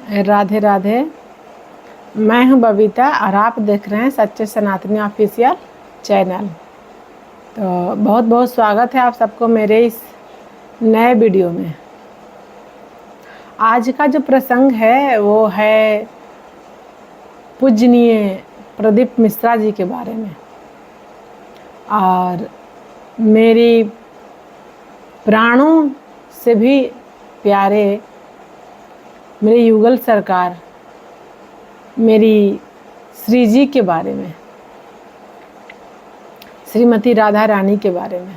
राधे राधे। मैं हूं बबीता और आप देख रहे हैं सच्चे सनातनी ऑफिशियल चैनल। तो बहुत बहुत स्वागत है आप सबको मेरे इस नए वीडियो में। आज का जो प्रसंग है वो है पूजनीय प्रदीप मिश्रा जी के बारे में। और मेरी प्राणों से भी प्यारे मेरे युगल सरकार मेरी श्री जी के बारे में, श्रीमती राधा रानी के बारे में।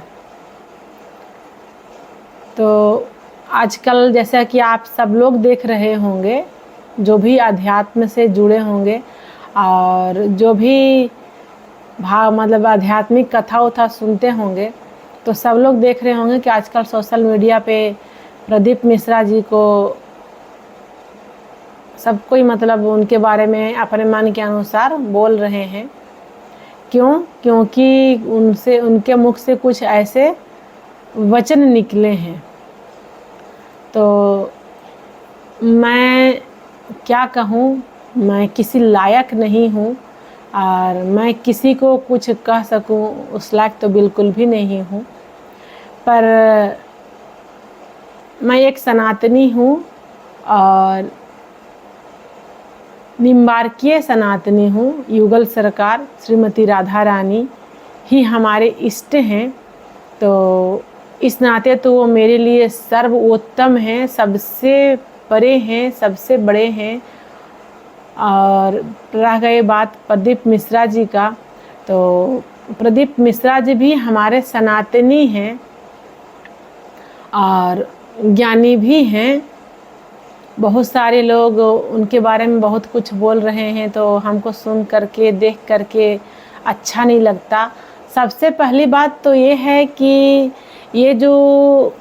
तो आजकल जैसा कि आप सब लोग देख रहे होंगे, जो भी अध्यात्म से जुड़े होंगे और जो भी मतलब आध्यात्मिक कथा उथा सुनते होंगे, तो सब लोग देख रहे होंगे कि आजकल सोशल मीडिया पे प्रदीप मिश्रा जी को सब कोई मतलब उनके बारे में अपने मन के अनुसार बोल रहे हैं। क्योंकि उनके मुख से कुछ ऐसे वचन निकले हैं। तो मैं क्या कहूँ, मैं किसी लायक नहीं हूँ और मैं किसी को कुछ कह सकूँ उस लायक तो बिल्कुल भी नहीं हूँ। पर मैं एक सनातनी हूँ और निम्बार्कीय सनातनी हूँ। युगल सरकार श्रीमती राधा रानी ही हमारे इष्ट हैं। तो इस नाते तो वो मेरे लिए सर्वोत्तम हैं, सबसे परे हैं, सबसे बड़े हैं। और रह गई बात प्रदीप मिश्रा जी का, तो प्रदीप मिश्रा जी भी हमारे सनातनी हैं और ज्ञानी भी हैं। बहुत सारे लोग उनके बारे में बहुत कुछ बोल रहे हैं, तो हमको सुन करके देख करके अच्छा नहीं लगता। सबसे पहली बात तो ये है कि ये जो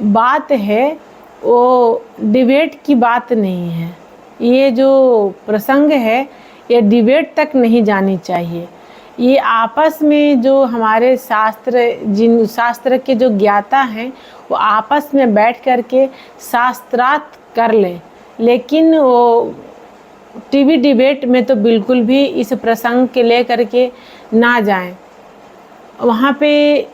बात है वो डिबेट की बात नहीं है। ये जो प्रसंग है ये डिबेट तक नहीं जानी चाहिए। ये आपस में जो हमारे शास्त्र के जो ज्ञाता हैं वो आपस में बैठ करके शास्त्रार्थ कर लें, लेकिन वो टीवी डिबेट में तो बिल्कुल भी इस प्रसंग के ले करके ना जाएं। वहाँ पे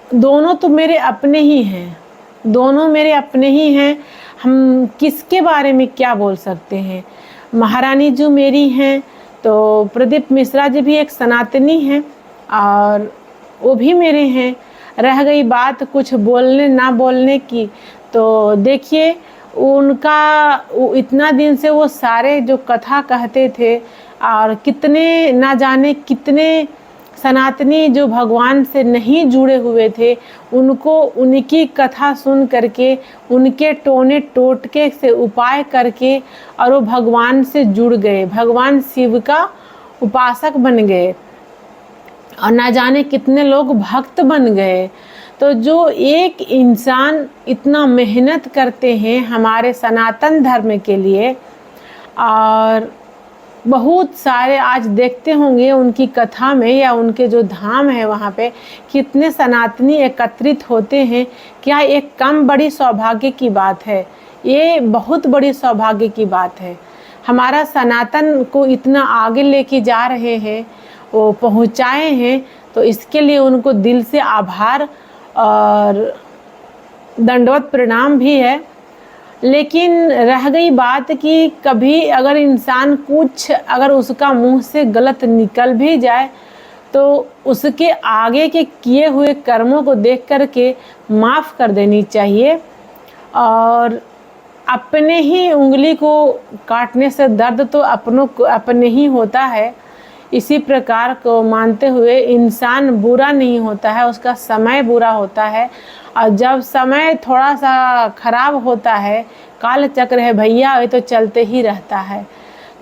दोनों तो मेरे अपने ही हैं, दोनों मेरे अपने ही हैं। हम किसके बारे में क्या बोल सकते हैं। महारानी जी मेरी हैं, तो प्रदीप मिश्रा जी भी एक सनातनी हैं और वो भी मेरे हैं। रह गई बात कुछ बोलने ना बोलने की, तो देखिए उनका इतना दिन से वो सारे जो कथा कहते थे और कितने ना जाने कितने सनातनी जो भगवान से नहीं जुड़े हुए थे, उनको उनकी कथा सुन करके उनके टोने टोटके से उपाय करके और वो भगवान से जुड़ गए, भगवान शिव का उपासक बन गए और ना जाने कितने लोग भक्त बन गए। तो जो एक इंसान इतना मेहनत करते हैं हमारे सनातन धर्म के लिए, और बहुत सारे आज देखते होंगे उनकी कथा में या उनके जो धाम है वहाँ पे कितने सनातनी एकत्रित होते हैं। क्या एक कम बड़ी सौभाग्य की बात है? ये बहुत बड़ी सौभाग्य की बात है। हमारा सनातन को इतना आगे लेके जा रहे हैं, वो पहुँचाए हैं, तो इसके लिए उनको दिल से आभार और दंडवत प्रणाम भी है। लेकिन रह गई बात कि कभी अगर इंसान कुछ अगर उसका मुंह से गलत निकल भी जाए, तो उसके आगे के किए हुए कर्मों को देख करके माफ़ कर देनी चाहिए। और अपने ही उंगली को काटने से दर्द तो अपने ही होता है। इसी प्रकार को मानते हुए इंसान बुरा नहीं होता है, उसका समय बुरा होता है। और जब समय थोड़ा सा खराब होता है, काल चक्र है भैया, ये तो चलते ही रहता है।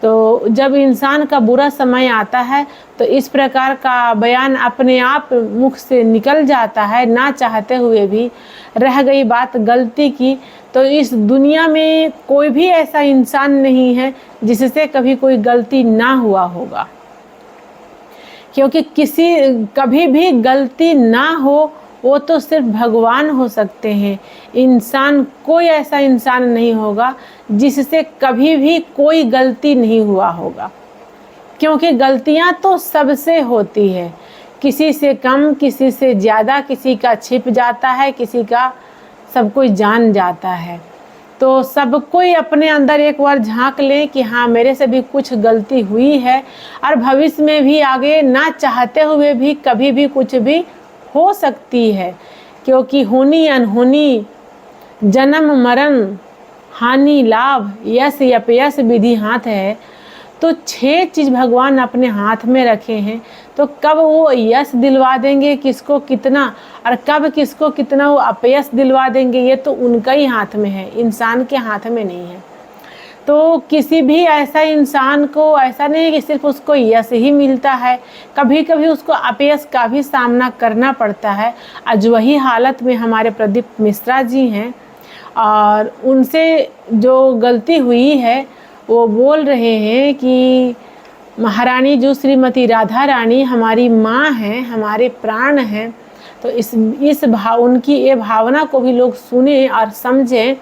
तो जब इंसान का बुरा समय आता है तो इस प्रकार का बयान अपने आप मुख से निकल जाता है, ना चाहते हुए भी। रह गई बात गलती की, तो इस दुनिया में कोई भी ऐसा इंसान नहीं है जिससे कभी कोई गलती ना हुआ होगा। क्योंकि कभी भी गलती ना हो वो तो सिर्फ भगवान हो सकते हैं। इंसान, कोई ऐसा इंसान नहीं होगा जिससे कभी भी कोई गलती नहीं हुआ होगा, क्योंकि गलतियां तो सबसे होती है, किसी से कम, किसी से ज़्यादा, किसी का छिप जाता है, किसी का सब कोई जान जाता है। तो सब कोई अपने अंदर एक बार झांक ले कि हाँ, मेरे से भी कुछ गलती हुई है, और भविष्य में भी आगे ना चाहते हुए भी कभी भी कुछ भी हो सकती है, क्योंकि होनी अनहोनी, जन्म मरण, हानि लाभ, यश अपयश विधि हाथ है। तो 6 चीज़ भगवान अपने हाथ में रखे हैं, तो कब वो यश दिलवा देंगे किसको कितना, और कब किसको कितना वो अपयश दिलवा देंगे, ये तो उनका ही हाथ में है, इंसान के हाथ में नहीं है। तो किसी भी ऐसा इंसान को ऐसा नहीं है कि सिर्फ उसको यश ही मिलता है, कभी कभी उसको अपयश का भी सामना करना पड़ता है। आज वही हालत में हमारे प्रदीप मिश्रा जी हैं, और उनसे जो गलती हुई है वो बोल रहे हैं कि महारानी जो श्रीमती राधा रानी हमारी माँ हैं, हमारे प्राण हैं। तो इस उनकी ये भावना को भी लोग सुने और समझें।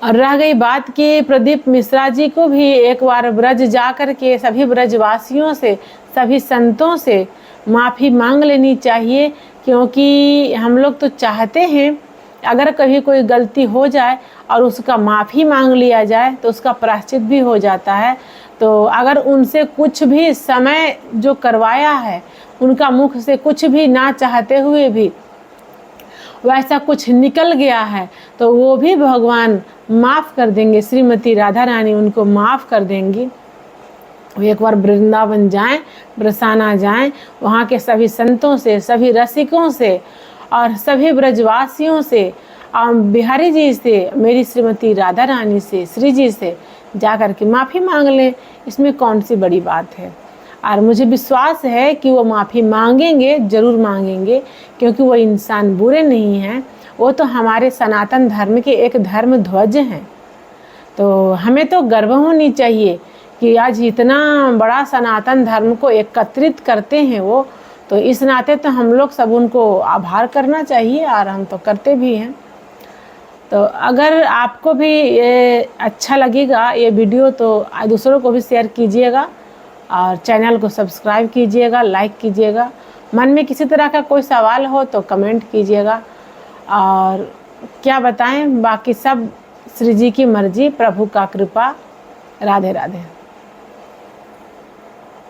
और रह गई बात कि प्रदीप मिश्रा जी को भी एक बार ब्रज जा कर के सभी ब्रजवासियों से, सभी संतों से माफ़ी मांग लेनी चाहिए, क्योंकि हम लोग तो चाहते हैं अगर कभी कोई गलती हो जाए और उसका माफ़ी मांग लिया जाए तो उसका प्रायश्चित भी हो जाता है। तो अगर उनसे कुछ भी समय जो करवाया है, उनका मुख से कुछ भी ना चाहते हुए भी वैसा कुछ निकल गया है, तो वो भी भगवान माफ़ कर देंगे, श्रीमती राधा रानी उनको माफ़ कर देंगी। वो एक बार वृंदावन जाएं, बरसाना जाएं, वहाँ के सभी संतों से, सभी रसिकों से और सभी ब्रजवासियों से, बिहारी जी से, मेरी श्रीमती राधा रानी से, श्री जी से जा कर के माफ़ी मांग लें। इसमें कौन सी बड़ी बात है। और मुझे विश्वास है कि वो माफ़ी मांगेंगे, ज़रूर मांगेंगे, क्योंकि वो इंसान बुरे नहीं हैं, वो तो हमारे सनातन धर्म के एक धर्म ध्वज हैं। तो हमें तो गर्व होनी चाहिए कि आज इतना बड़ा सनातन धर्म को एकत्रित करते हैं वो, तो इस नाते तो हम लोग सब उनको आभार करना चाहिए, और हम तो करते भी हैं। तो अगर आपको भी ये अच्छा लगेगा ये वीडियो, तो दूसरों को भी शेयर कीजिएगा और चैनल को सब्सक्राइब कीजिएगा, लाइक कीजिएगा। मन में किसी तरह का कोई सवाल हो तो कमेंट कीजिएगा। और क्या बताएं, बाकी सब श्री जी की मर्जी, प्रभु का कृपा। राधे राधे।